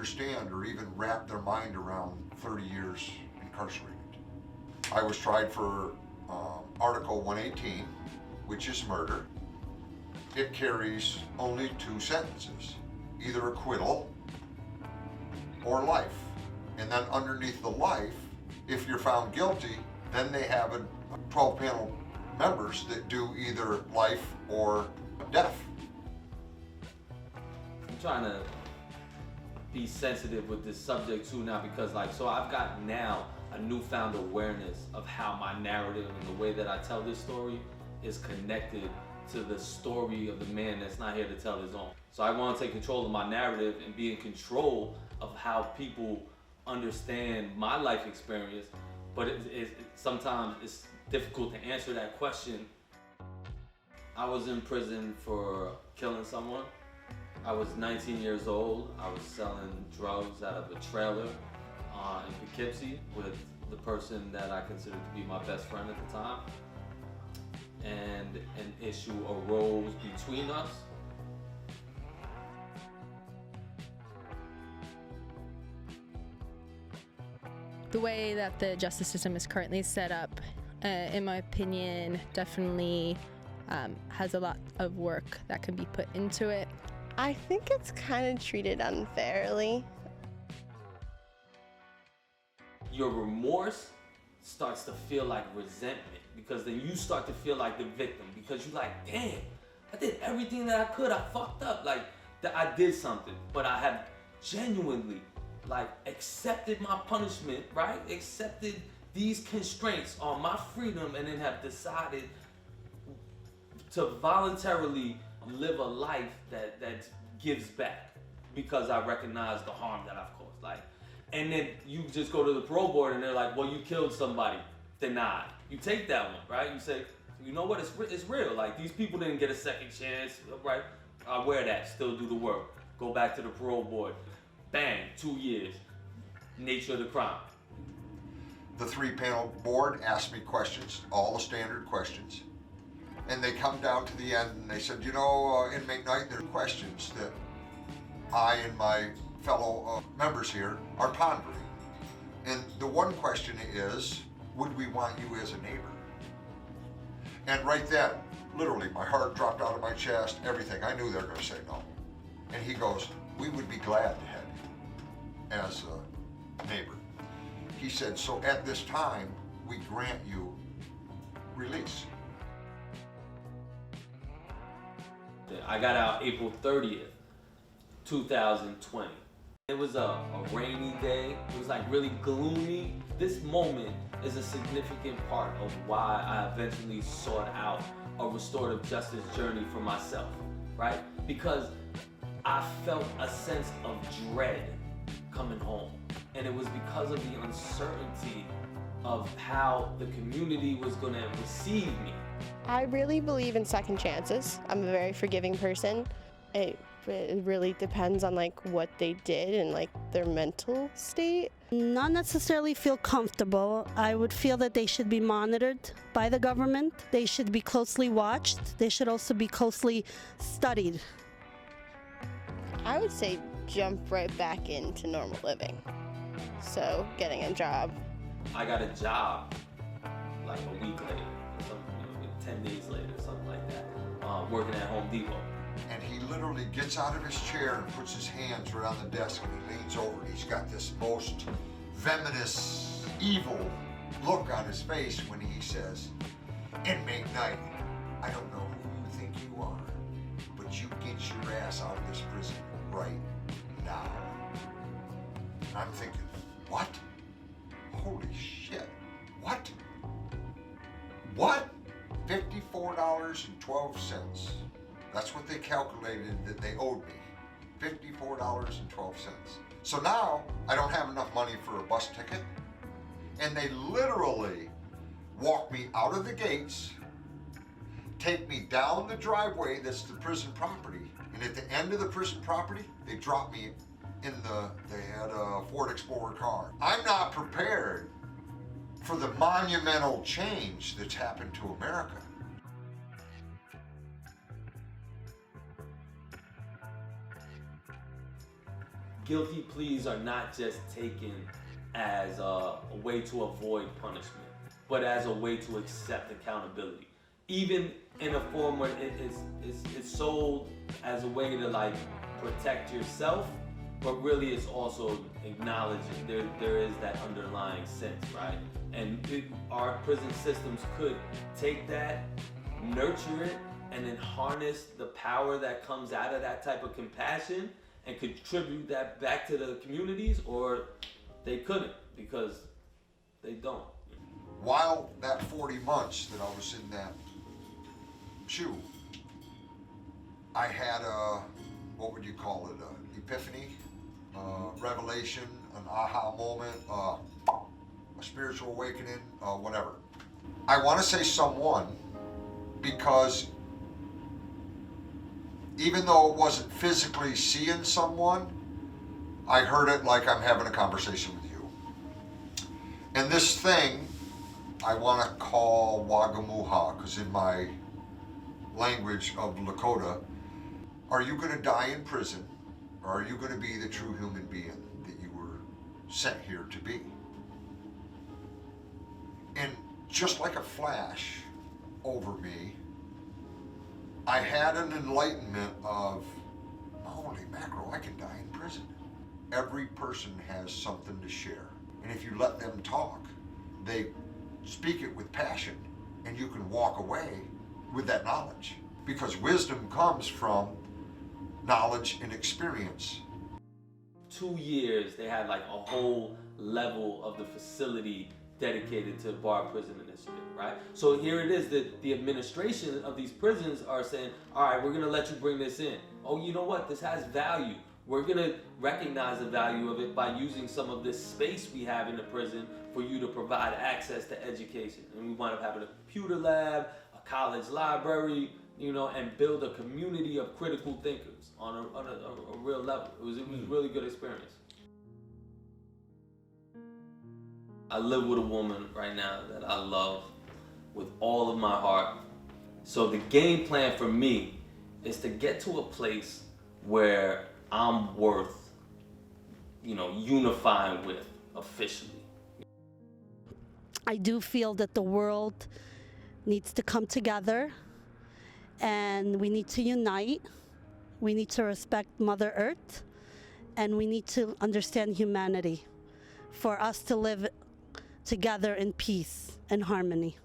understand or even wrap their mind around 30 years incarcerated. I was tried for Article 118, which is murder. It carries only 2 sentences, either acquittal or life. And then underneath the life, if you're found guilty, then they have a 12 panel members that do either life or death. I'm trying to be sensitive with this subject too now, because so I've got now a newfound awareness of how my narrative and the way that I tell this story is connected to the story of the man that's not here to tell his own. So I want to take control of my narrative and be in control of how people understand my life experience, but sometimes it's difficult to answer that question. I was in prison for killing someone. I was 19 years old. I was selling drugs out of a trailer in Poughkeepsie with the person that I considered to be my best friend at the time. And an issue arose between us. The way that the justice system is currently set up, in my opinion, definitely has a lot of work that can be put into it. I think it's kind of treated unfairly. Your remorse starts to feel like resentment, because then you start to feel like the victim, because you're like, damn, I did everything that I could. I fucked up. Like, that I did something, but I have genuinely accepted my punishment, right? Accepted these constraints on my freedom, and then have decided to voluntarily live a life that gives back, because I recognize the harm that I've caused. And then you just go to the parole board and they're like, well, you killed somebody. Denied. You take that one, right? You say, you know what, it's real. These people didn't get a second chance, right? I wear that, still do the work. Go back to the parole board. Bang, 2 years. Nature of the crime. The 3-panel board asked me questions, all the standard questions. And they come down to the end and they said, inmate Knight, there are questions that I and my fellow members here are pondering. And the one question is, would we want you as a neighbor? And right then, literally, my heart dropped out of my chest, everything. I knew they were going to say no. And he goes, we would be glad to have you as a neighbor. He said, so at this time, we grant you release. I got out April 30th, 2020. It was a rainy day. It was really gloomy. This moment is a significant part of why I eventually sought out a restorative justice journey for myself, right? Because I felt a sense of dread coming home. And it was because of the uncertainty of how the community was gonna receive me. I really believe in second chances. I'm a very forgiving person. It really depends on what they did and their mental state. Not necessarily feel comfortable. I would feel that they should be monitored by the government. They should be closely watched. They should also be closely studied. I would say jump right back into normal living. So getting a job. I got a job a week later, 10 days later, something like that, working at Home Depot. And he literally gets out of his chair and puts his hands right on the desk and he leans over and he's got this most venomous, evil look on his face when he says, inmate Knight, I don't know who you think you are, but you get your ass out of this prison right now. And I'm thinking, what? Holy shit, what? What? $54.12. That's what they calculated that they owed me, $54.12. So now I don't have enough money for a bus ticket, and they literally walk me out of the gates, take me down the driveway that's the prison property, and at the end of the prison property, they drop me in they had a Ford Explorer car. I'm not prepared for the monumental change that's happened to America. guilty pleas are not just taken as a way to avoid punishment, but as a way to accept accountability. Even in a form where it's sold as a way to like protect yourself, but really it's also acknowledging there is that underlying sense, right? And our prison systems could take that, nurture it, and then harness the power that comes out of that type of compassion and contribute that back to the communities, or they couldn't because they don't. While that 40 months that I was in that shoe, I had a, what would you call it, a epiphany, revelation, an aha moment, a spiritual awakening, whatever. I want to say someone because even though it wasn't physically seeing someone, I heard it like I'm having a conversation with you. And this thing, I want to call Wagamuha, because in my language of Lakota, are you going to die in prison, or are you going to be the true human being that you were sent here to be? And just like a flash over me, I had an enlightenment of, holy mackerel, I can die in prison. Every person has something to share. And if you let them talk, they speak it with passion, and you can walk away with that knowledge. Because wisdom comes from knowledge and experience. 2 years, they had like a whole level of the facility dedicated to Bar Prison Initiative, right? So here it is that the administration of these prisons are saying, all right, we're gonna let you bring this in. Oh, you know what? This has value. We're gonna recognize the value of it by using some of this space we have in the prison for you to provide access to education. And we wind up having a computer lab, a college library, you know, and build a community of critical thinkers on a real level. It was a really good experience. I live with a woman right now that I love with all of my heart. So the game plan for me is to get to a place where I'm worth, you know, unifying with officially. I do feel that the world needs to come together and we need to unite. We need to respect Mother Earth and we need to understand humanity for us to live together in peace and harmony.